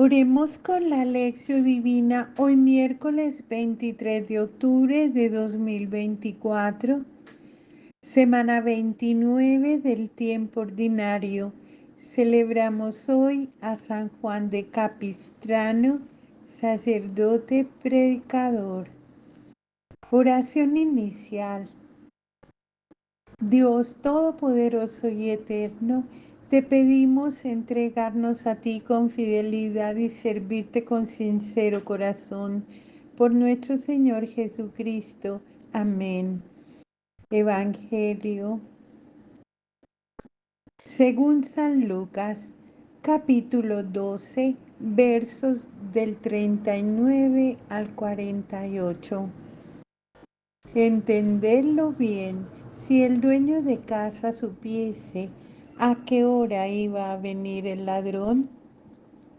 Oremos con la lección divina hoy miércoles 23 de octubre de 2024, semana 29 del tiempo ordinario. Celebramos hoy a San Juan de Capistrano, sacerdote predicador. Oración inicial. Dios Todopoderoso y Eterno, te pedimos entregarnos a ti con fidelidad y servirte con sincero corazón. Por nuestro Señor Jesucristo. Amén. Evangelio según San Lucas, capítulo 12, versos del 39 al 48. Entendedlo bien, si el dueño de casa supiese a qué hora iba a venir el ladrón,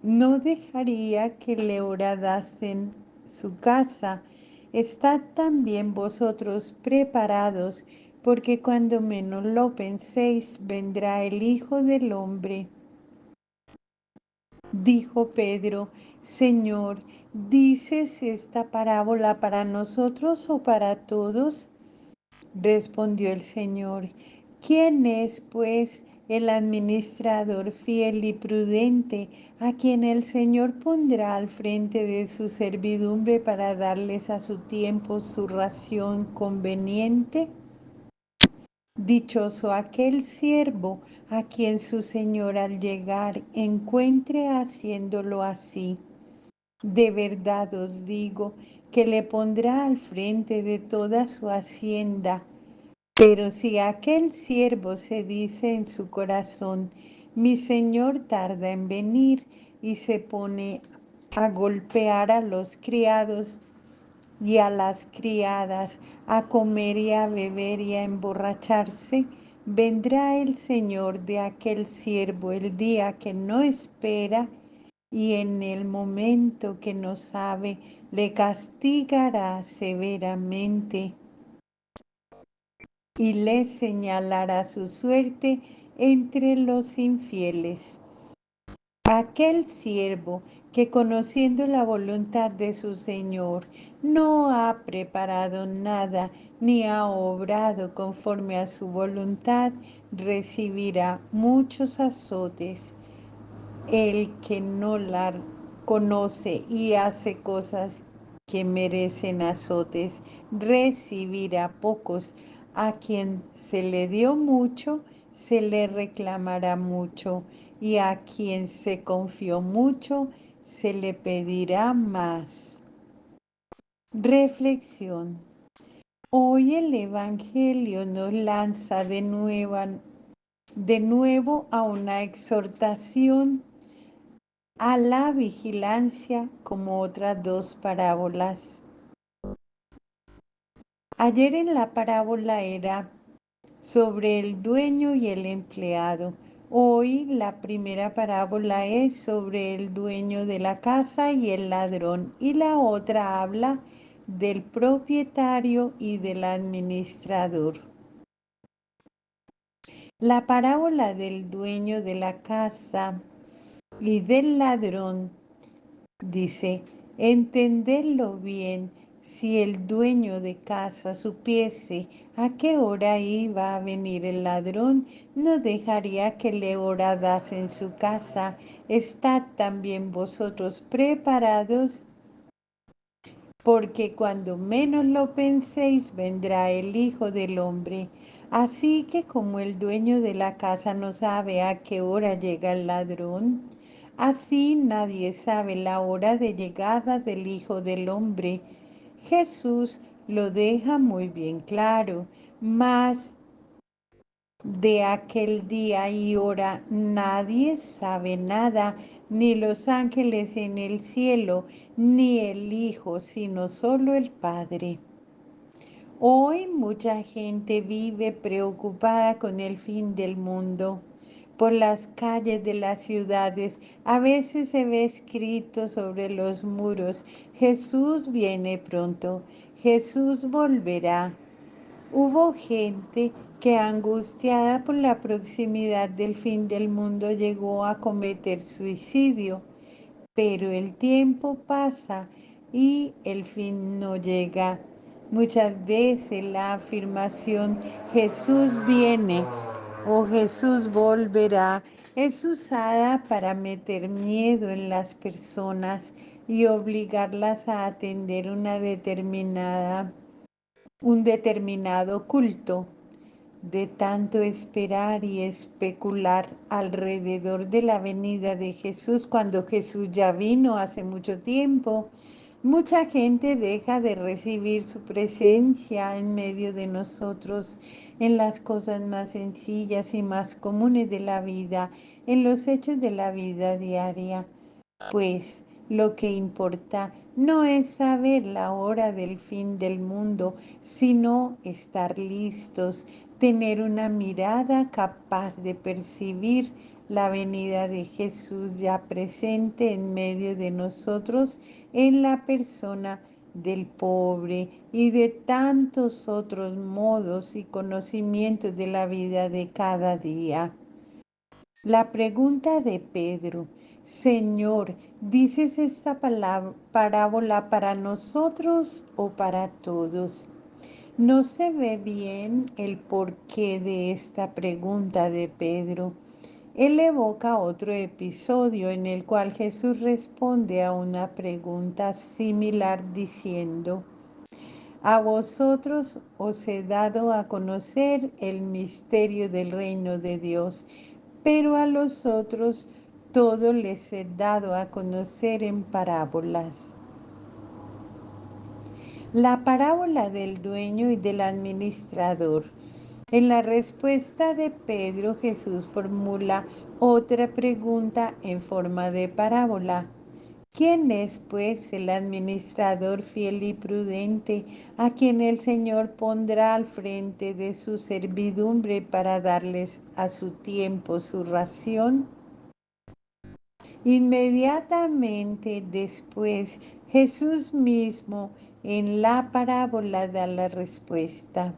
no dejaría que le horadasen su casa. Estad también vosotros preparados, porque cuando menos lo penséis, vendrá el Hijo del Hombre. Dijo Pedro: Señor, ¿dices esta parábola para nosotros o para todos? Respondió el Señor: ¿Quién es, pues, el administrador fiel y prudente, a quien el Señor pondrá al frente de su servidumbre para darles a su tiempo su ración conveniente? Dichoso aquel siervo a quien su Señor al llegar encuentre haciéndolo así. De verdad os digo que le pondrá al frente de toda su hacienda. Pero si aquel siervo se dice en su corazón: mi señor tarda en venir, y se pone a golpear a los criados y a las criadas, a comer y a beber y a emborracharse, vendrá el Señor de aquel siervo el día que no espera, y en el momento que no sabe, le castigará severamente y le señalará su suerte entre los infieles. Aquel siervo que, conociendo la voluntad de su Señor, no ha preparado nada ni ha obrado conforme a su voluntad, recibirá muchos azotes. El que no la conoce y hace cosas que merecen azotes, recibirá pocos. A quien se le dio mucho, se le reclamará mucho, y a quien se confió mucho, se le pedirá más. Reflexión. Hoy el Evangelio nos lanza de nuevo a una exhortación a la vigilancia, como otras dos parábolas. Ayer en la parábola era sobre el dueño y el empleado. Hoy la primera parábola es sobre el dueño de la casa y el ladrón, y la otra habla del propietario y del administrador. La parábola del dueño de la casa y del ladrón dice: entendedlo bien, si el dueño de casa supiese a qué hora iba a venir el ladrón, no dejaría que le horadasen su casa. Estad también vosotros preparados, porque cuando menos lo penséis, vendrá el Hijo del Hombre. Así que como el dueño de la casa no sabe a qué hora llega el ladrón, así nadie sabe la hora de llegada del Hijo del Hombre. Jesús lo deja muy bien claro, mas de aquel día y hora nadie sabe nada, ni los ángeles en el cielo, ni el Hijo, sino solo el Padre. Hoy mucha gente vive preocupada con el fin del mundo. Por las calles de las ciudades a veces se ve escrito sobre los muros: Jesús viene pronto, Jesús volverá. Hubo gente que, angustiada por la proximidad del fin del mundo, llegó a cometer suicidio. pero el tiempo pasa y el fin no llega. Muchas veces la afirmación Jesús viene o Jesús volverá es usada para meter miedo en las personas y obligarlas a atender un determinado culto. De tanto esperar y especular alrededor de la venida de Jesús, cuando Jesús ya vino hace mucho tiempo, mucha gente deja de recibir su presencia en medio de nosotros, en las cosas más sencillas y más comunes de la vida, en los hechos de la vida diaria. Pues lo que importa no es saber la hora del fin del mundo, sino estar listos, tener una mirada capaz de percibir la venida de Jesús ya presente en medio de nosotros en la persona del pobre y de tantos otros modos y conocimientos de la vida de cada día. La pregunta de Pedro: Señor, ¿dices esta parábola para nosotros o para todos? No se ve bien el porqué de esta pregunta de Pedro. Él evoca otro episodio en el cual Jesús responde a una pregunta similar diciendo: a vosotros os he dado a conocer el misterio del reino de Dios, pero a los otros todo les he dado a conocer en parábolas. La parábola del dueño y del administrador. En la respuesta de Pedro, Jesús formula otra pregunta en forma de parábola. ¿Quién es, pues, el administrador fiel y prudente a quien el Señor pondrá al frente de su servidumbre para darles a su tiempo su ración? Inmediatamente después, Jesús mismo en la parábola da la respuesta.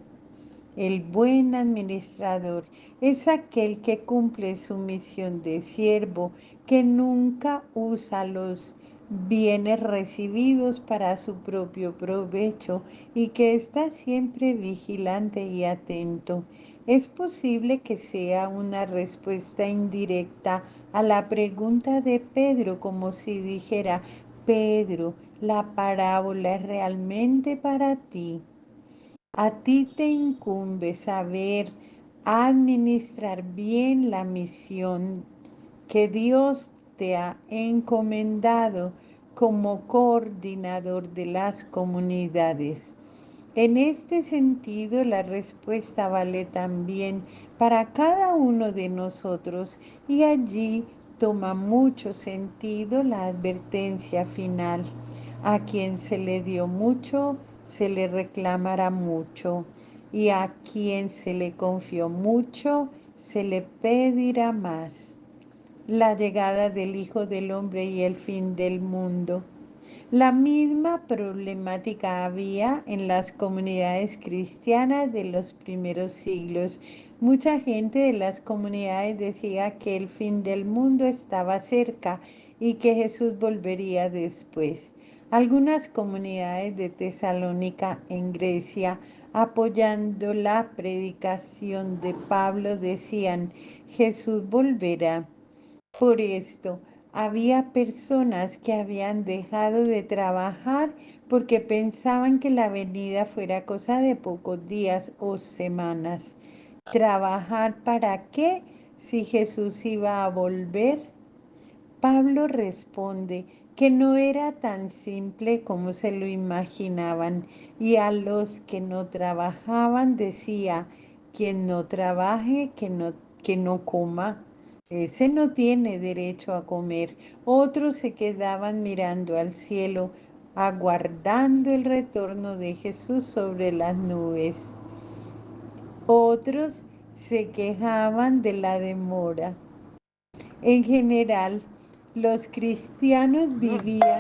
El buen administrador es aquel que cumple su misión de siervo, que nunca usa los bienes recibidos para su propio provecho y que está siempre vigilante y atento. Es posible que sea una respuesta indirecta a la pregunta de Pedro, como si dijera: Pedro, la parábola es realmente para ti. A ti te incumbe saber administrar bien la misión que Dios te ha encomendado como coordinador de las comunidades. En este sentido, la respuesta vale también para cada uno de nosotros y allí toma mucho sentido la advertencia final. A quien se le dio mucho, se le reclamará mucho, y a quien se le confió mucho, se le pedirá más. La llegada del Hijo del Hombre y el fin del mundo. La misma problemática había en las comunidades cristianas de los primeros siglos. Mucha gente de las comunidades decía que el fin del mundo estaba cerca y que Jesús volvería después. Algunas comunidades de Tesalónica, en Grecia, apoyando la predicación de Pablo, decían: Jesús volverá. Por esto, había personas que habían dejado de trabajar porque pensaban que la venida fuera cosa de pocos días o semanas. ¿Trabajar para qué si Jesús iba a volver? Pablo responde que no era tan simple como se lo imaginaban, y a los que no trabajaban decía: quien no trabaje, que no coma. Ese no tiene derecho a comer. Otros se quedaban mirando al cielo, aguardando el retorno de Jesús sobre las nubes. Otros se quejaban de la demora. En general, los cristianos vivían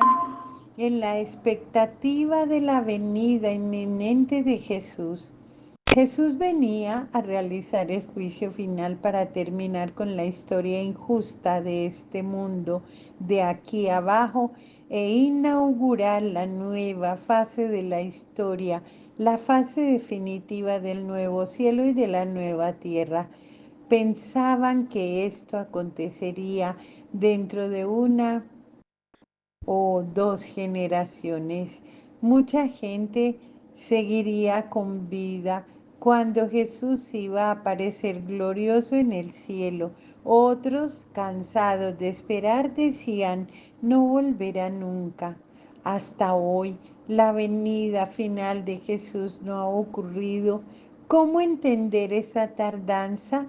en la expectativa de la venida inminente de Jesús. Jesús venía a realizar el juicio final para terminar con la historia injusta de este mundo de aquí abajo e inaugurar la nueva fase de la historia, la fase definitiva del nuevo cielo y de la nueva tierra. Pensaban que esto acontecería dentro de una o dos generaciones. Mucha gente seguiría con vida cuando Jesús iba a aparecer glorioso en el cielo. Otros, cansados de esperar, decían, no volverá nunca. Hasta hoy, la venida final de Jesús no ha ocurrido. ¿Cómo entender esa tardanza?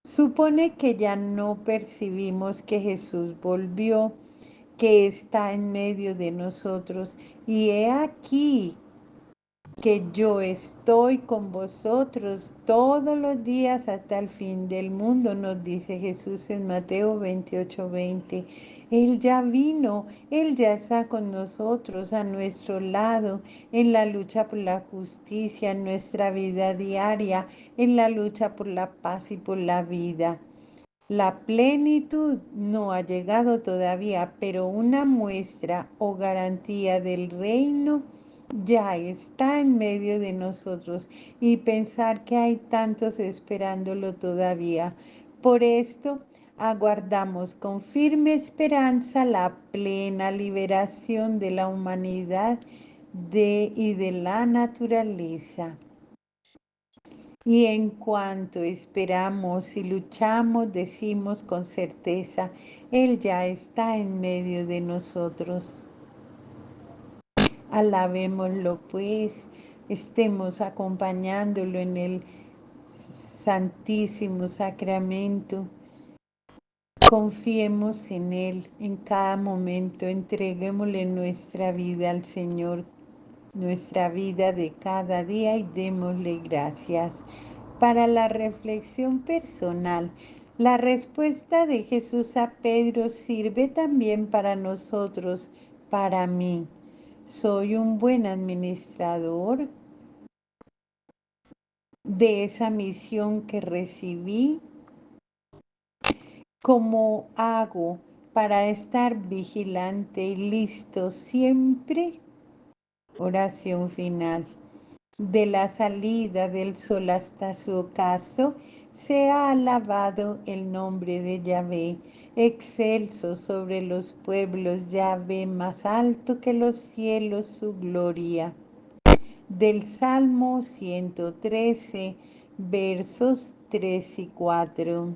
Supone que ya no percibimos que Jesús volvió, que está en medio de nosotros. Y he aquí que yo estoy con vosotros todos los días hasta el fin del mundo, nos dice Jesús en Mateo 28:20. Él ya vino, Él ya está con nosotros, a nuestro lado, en la lucha por la justicia, en nuestra vida diaria, en la lucha por la paz y por la vida. La plenitud no ha llegado todavía, pero una muestra o garantía del reino ya está en medio de nosotros y pensar que hay tantos esperándolo todavía. Por esto, aguardamos con firme esperanza la plena liberación de la humanidad y de la naturaleza. Y en cuanto esperamos y luchamos, decimos con certeza, Él ya está en medio de nosotros. Alabémoslo pues, estemos acompañándolo en el Santísimo Sacramento. Confiemos en Él en cada momento, entreguémosle nuestra vida al Señor, nuestra vida de cada día y démosle gracias. Para la reflexión personal, la respuesta de Jesús a Pedro sirve también para nosotros, para mí. ¿Soy un buen administrador de esa misión que recibí? ¿Cómo hago para estar vigilante y listo siempre? Oración final. De la salida del sol hasta su ocaso, sea alabado el nombre de Yahvé, excelso sobre los pueblos, Yahvé más alto que los cielos su gloria. Del Salmo 113, versos 3 y 4.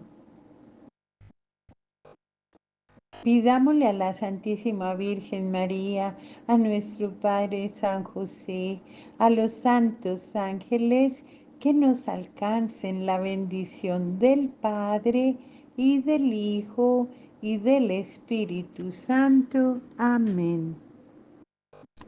Pidámosle a la Santísima Virgen María, a nuestro Padre San José, a los santos ángeles, que nos alcancen la bendición del Padre y del Hijo y del Espíritu Santo. Amén.